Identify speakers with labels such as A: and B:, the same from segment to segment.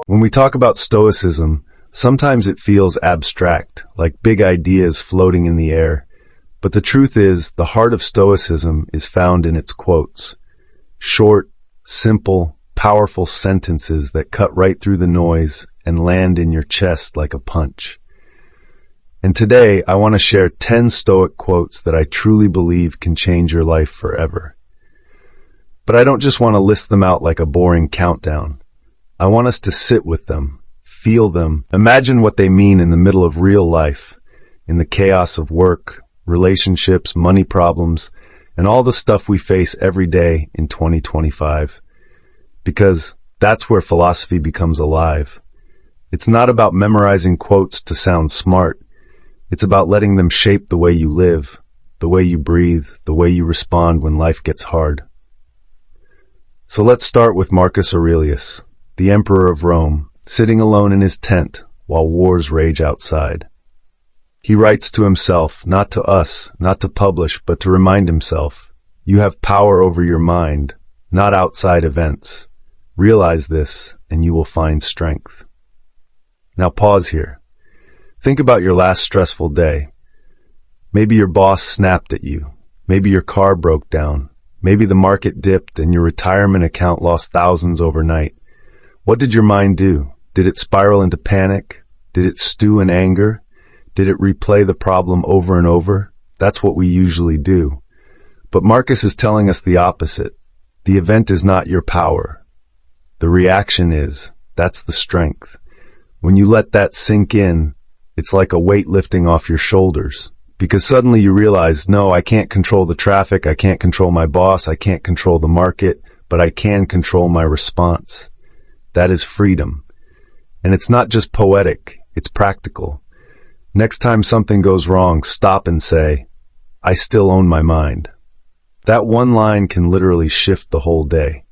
A: When we talk about Stoicism, sometimes it feels abstract, like big ideas floating in the air. But the truth is, the heart of Stoicism is found in its quotes. Short, simple, powerful sentences that cut right through the noise and land in your chest like a punch. And today, I want to share 10 Stoic quotes that I truly believe can change your life forever. But I don't just want to list them out like a boring countdown. I want us to sit with them, feel them, imagine what they mean in the middle of real life, in the chaos of work, relationships, money problems, and all the stuff we face every day in 2025. Because that's where philosophy becomes alive. It's not about memorizing quotes to sound smart. It's about letting them shape the way you live, the way you breathe, the way you respond when life gets hard. So let's start with Marcus Aurelius, the Emperor of Rome, sitting alone in his tent while wars rage outside. He writes to himself, not to us, not to publish, but to remind himself, you have power over your mind, not outside events. Realize this, and you will find strength. Now pause here. Think about your last stressful day. Maybe your boss snapped at you. Maybe your car broke down. Maybe the market dipped and your retirement account lost thousands overnight. What did your mind do? Did it spiral into panic? Did it stew in anger? Did it replay the problem over and over? That's what we usually do. But Marcus is telling us the opposite. The event is not your power. The reaction is. That's the strength. When you let that sink in, it's like a weight lifting off your shoulders. Because suddenly you realize, no, I can't control the traffic, I can't control my boss, I can't control the market, but I can control my response. That is freedom. And it's not just poetic, it's practical. Next time something goes wrong, stop and say, I still own my mind. That one line can literally shift the whole day.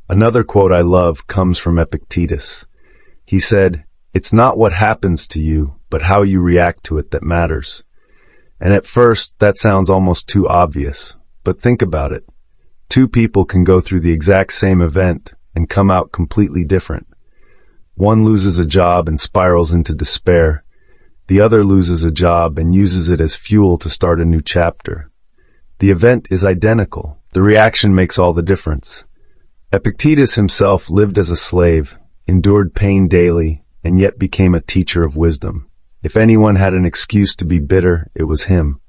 A: Another quote I love comes from Epictetus. He said, it's not what happens to you, but how you react to it that matters. And at first, that sounds almost too obvious. But think about it. Two people can go through the exact same event and come out completely different. One loses a job and spirals into despair. The other loses a job and uses it as fuel to start a new chapter. The event is identical. The reaction makes all the difference. Epictetus himself lived as a slave, endured pain daily, and yet became a teacher of wisdom. If anyone had an excuse to be bitter, it was him.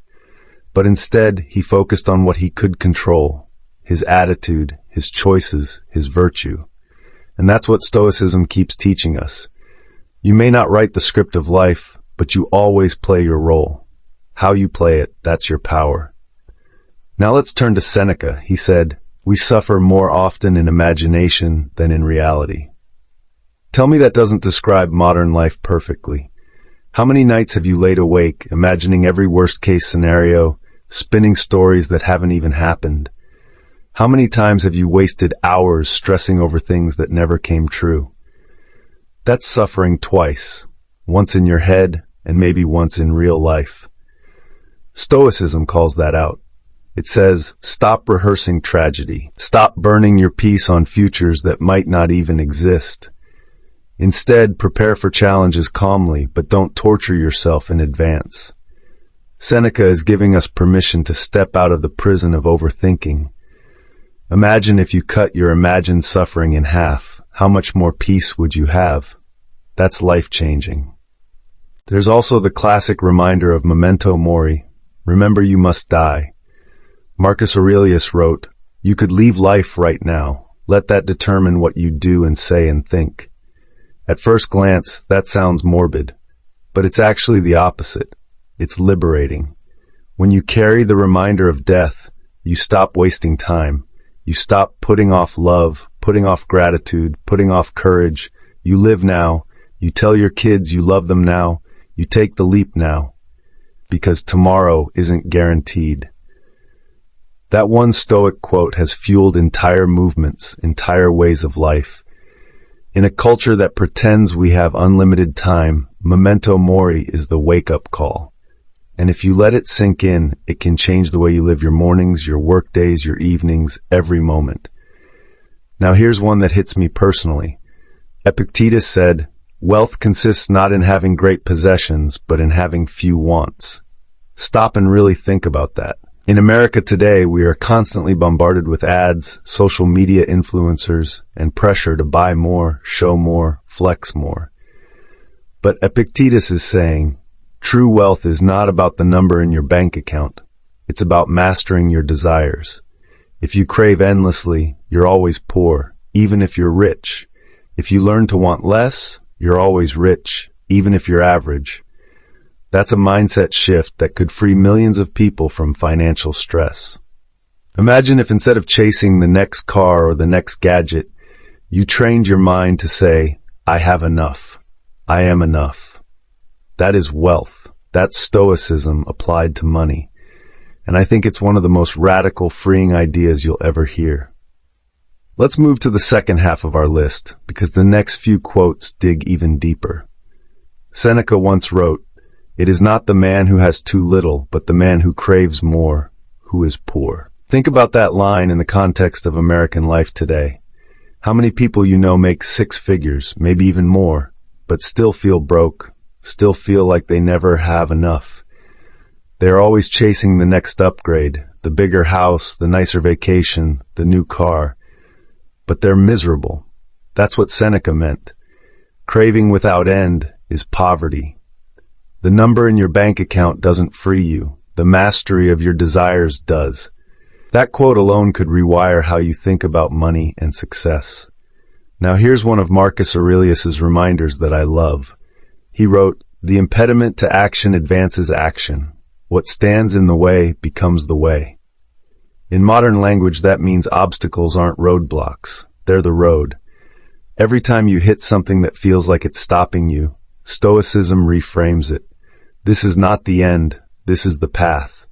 A: But instead, he focused on what he could control, his attitude, his choices, his virtue. And that's what Stoicism keeps teaching us. You may not write the script of life, but you always play your role. How you play it, that's your power. Now let's turn to Seneca. He said, we suffer more often in imagination than in reality. Tell me that doesn't describe modern life perfectly. How many nights have you laid awake, imagining every worst-case scenario, spinning stories that haven't even happened? How many times have you wasted hours stressing over things that never came true? That's suffering twice, once in your head and maybe once in real life. Stoicism calls that out. It says, stop rehearsing tragedy. Stop burning your peace on futures that might not even exist. Instead, prepare for challenges calmly, but don't torture yourself in advance. Seneca is giving us permission to step out of the prison of overthinking. Imagine if you cut your imagined suffering in half. How much more peace would you have? That's life-changing. There's also the classic reminder of memento mori. Remember, you must die. Marcus Aurelius wrote, you could leave life right now. Let that determine what you do and say and think. At first glance, that sounds morbid, but it's actually the opposite. It's liberating. When you carry the reminder of death, you stop wasting time. You stop putting off love, putting off gratitude, putting off courage. You live now. You tell your kids you love them now. You take the leap now. Because tomorrow isn't guaranteed. That one Stoic quote has fueled entire movements, entire ways of life. In a culture that pretends we have unlimited time, memento mori is the wake-up call. And if you let it sink in, it can change the way you live your mornings, your work days, your evenings, every moment. Now here's one that hits me personally. Epictetus said, "Wealth consists not in having great possessions, but in having few wants." Stop and really think about that. In America today, we are constantly bombarded with ads, social media influencers, and pressure to buy more, show more, flex more. But Epictetus is saying, true wealth is not about the number in your bank account. It's about mastering your desires. If you crave endlessly, you're always poor, even if you're rich. If you learn to want less, you're always rich, even if you're average. That's a mindset shift that could free millions of people from financial stress. Imagine if instead of chasing the next car or the next gadget, you trained your mind to say, I have enough. I am enough. That is wealth. That's Stoicism applied to money. And I think it's one of the most radical, freeing ideas you'll ever hear. Let's move to the second half of our list, because the next few quotes dig even deeper. Seneca once wrote, "It is not the man who has too little, but the man who craves more, who is poor." Think about that line in the context of American life today. How many people you know make six figures, maybe even more, but still feel broke, still feel like they never have enough? They're always chasing the next upgrade, the bigger house, the nicer vacation, the new car. But they're miserable. That's what Seneca meant. Craving without end is poverty. The number in your bank account doesn't free you. The mastery of your desires does. That quote alone could rewire how you think about money and success. Now here's one of Marcus Aurelius's reminders that I love. He wrote, "The impediment to action advances action. What stands in the way becomes the way." In modern language, that means obstacles aren't roadblocks. They're the road. Every time you hit something that feels like it's stopping you, Stoicism reframes it. This is not the end. This is the path.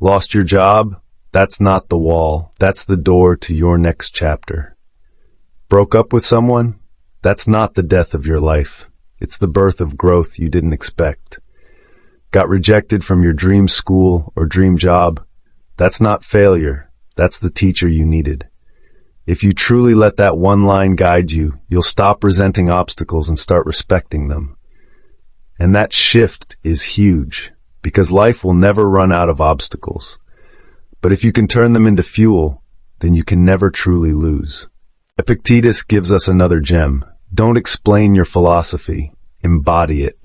A: Lost your job? That's not the wall. That's the door to your next chapter. Broke up with someone? That's not the death of your life. It's the birth of growth you didn't expect. Got rejected from your dream school or dream job? That's not failure. That's the teacher you needed. If you truly let that one line guide you, you'll stop resenting obstacles and start respecting them. And that shift is huge, because life will never run out of obstacles. But if you can turn them into fuel, then you can never truly lose. Epictetus gives us another gem. Don't explain your philosophy, embody it.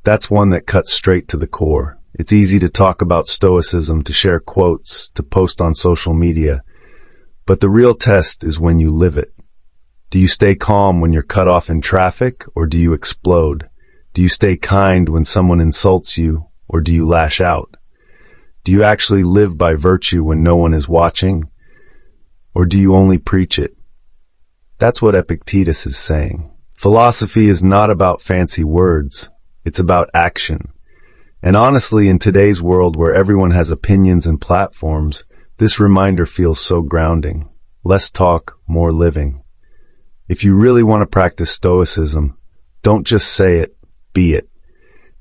A: That's one that cuts straight to the core. It's easy to talk about Stoicism, to share quotes, to post on social media. But the real test is when you live it. Do you stay calm when you're cut off in traffic, or do you explode? Do you stay kind when someone insults you, or do you lash out? Do you actually live by virtue when no one is watching, or do you only preach it? That's what Epictetus is saying. Philosophy is not about fancy words. It's about action. And honestly, in today's world where everyone has opinions and platforms, this reminder feels so grounding. Less talk, more living. If you really want to practice Stoicism, don't just say it, be it.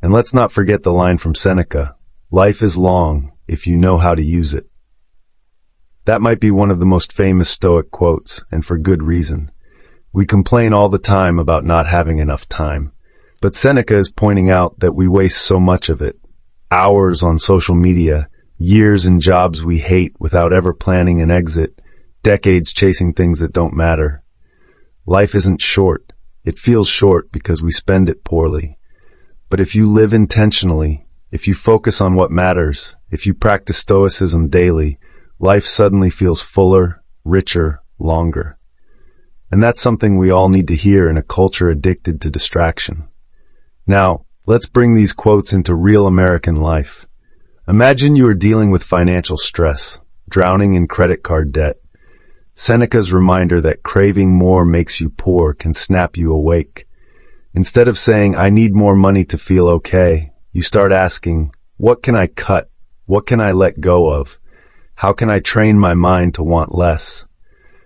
A: And let's not forget the line from Seneca, "Life is long if you know how to use it." That might be one of the most famous Stoic quotes, and for good reason. We complain all the time about not having enough time. But Seneca is pointing out that we waste so much of it. Hours on social media, years in jobs we hate without ever planning an exit, decades chasing things that don't matter. Life isn't short. It feels short because we spend it poorly. But if you live intentionally, if you focus on what matters, if you practice Stoicism daily, life suddenly feels fuller, richer, longer. And that's something we all need to hear in a culture addicted to distraction. Now, let's bring these quotes into real American life. Imagine you are dealing with financial stress, drowning in credit card debt. Seneca's reminder that craving more makes you poor can snap you awake. Instead of saying, "I need more money to feel okay," you start asking, "What can I cut? What can I let go of? How can I train my mind to want less?"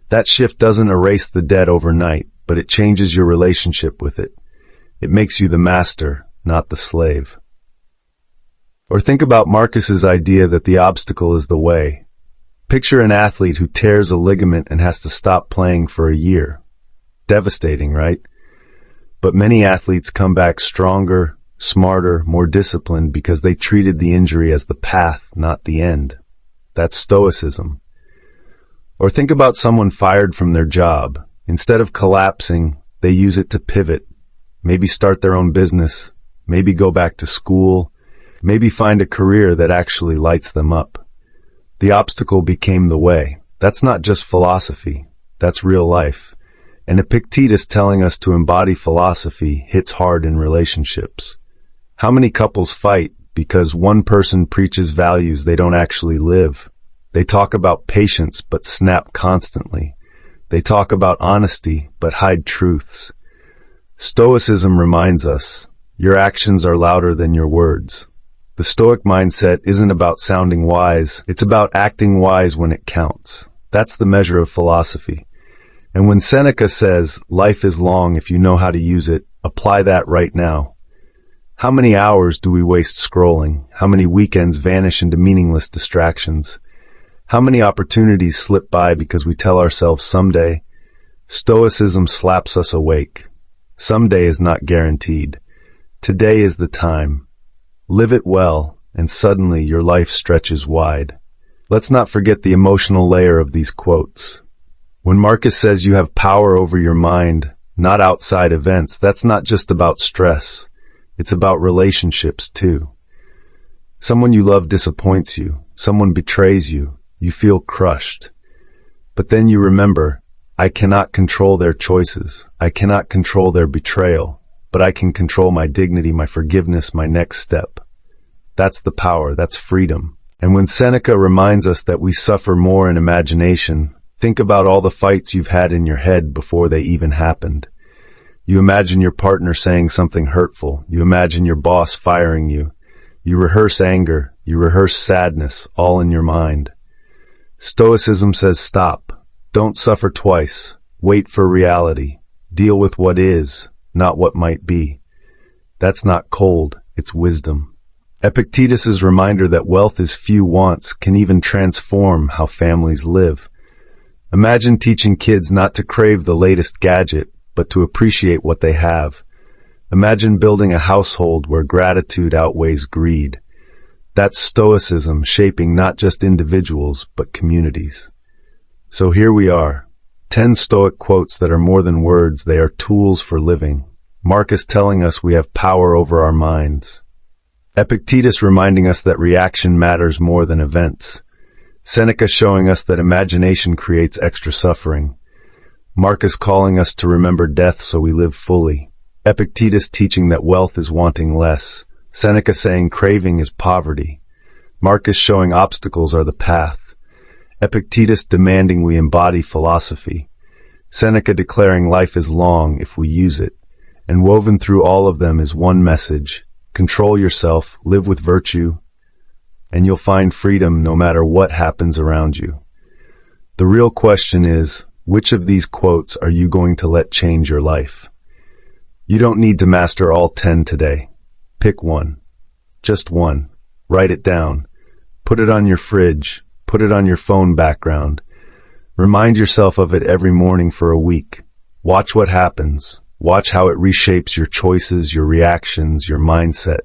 A: That shift doesn't erase the debt overnight, but it changes your relationship with it. It makes you the master, not the slave. Or think about Marcus's idea that the obstacle is the way. Picture an athlete who tears a ligament and has to stop playing for a year. Devastating, right? But many athletes come back stronger, smarter, more disciplined because they treated the injury as the path, not the end. That's Stoicism. Or think about someone fired from their job. Instead of collapsing, they use it to pivot. Maybe start their own business. Maybe go back to school. Maybe find a career that actually lights them up. The obstacle became the way. That's not just philosophy. That's real life. And Epictetus telling us to embody philosophy hits hard in relationships. How many couples fight because one person preaches values they don't actually live? They talk about patience but snap constantly. They talk about honesty but hide truths. Stoicism reminds us, your actions are louder than your words. The Stoic mindset isn't about sounding wise, it's about acting wise when it counts. That's the measure of philosophy. And when Seneca says, life is long if you know how to use it, apply that right now. How many hours do we waste scrolling? How many weekends vanish into meaningless distractions? How many opportunities slip by because we tell ourselves someday? Stoicism slaps us awake. Someday is not guaranteed. Today is the time. Live it well, and suddenly your life stretches wide. Let's not forget the emotional layer of these quotes. When Marcus says you have power over your mind, not outside events, that's not just about stress. It's about relationships too. Someone you love disappoints you. Someone betrays you. You feel crushed. But then you remember, I cannot control their choices. I cannot control their betrayal. But I can control my dignity, my forgiveness, my next step. That's the power. That's freedom. And when Seneca reminds us that we suffer more in imagination, think about all the fights you've had in your head before they even happened. You imagine your partner saying something hurtful. You imagine your boss firing you. You rehearse anger. You rehearse sadness, all in your mind. Stoicism says stop. Don't suffer twice. Wait for reality. Deal with what is, not what might be. That's not cold, it's wisdom. Epictetus' reminder that wealth is few wants can even transform how families live. Imagine teaching kids not to crave the latest gadget, but to appreciate what they have. Imagine building a household where gratitude outweighs greed. That's Stoicism shaping not just individuals, but communities. So here we are, 10 Stoic quotes that are more than words, they are tools for living. Marcus telling us we have power over our minds. Epictetus reminding us that reaction matters more than events. Seneca showing us that imagination creates extra suffering. Marcus calling us to remember death so we live fully. Epictetus teaching that wealth is wanting less. Seneca saying craving is poverty. Marcus showing obstacles are the path. Epictetus demanding we embody philosophy. Seneca declaring life is long if we use it. And woven through all of them is one message. Control yourself, live with virtue, and you'll find freedom no matter what happens around you. The real question is, which of these quotes are you going to let change your life? You don't need to master all 10 today. Pick one. Just one. Write it down. Put it on your fridge. Put it on your phone background. Remind yourself of it every morning for a week. Watch what happens. Watch how it reshapes your choices, your reactions, your mindset.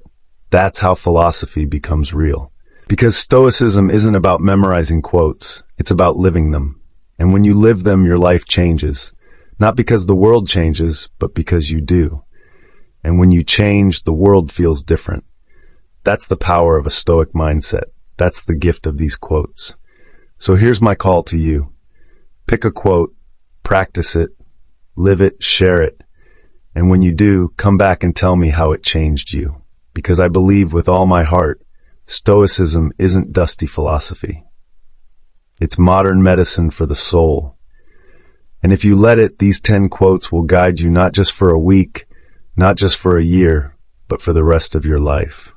A: That's how philosophy becomes real. Because Stoicism isn't about memorizing quotes. It's about living them. And when you live them, your life changes. Not because the world changes, but because you do. And when you change, the world feels different. That's the power of a Stoic mindset. That's the gift of these quotes. So here's my call to you. Pick a quote, practice it, live it, share it. And when you do, come back and tell me how it changed you. Because I believe with all my heart, Stoicism isn't dusty philosophy. It's modern medicine for the soul. And if you let it, these 10 quotes will guide you not just for a week, not just for a year, but for the rest of your life.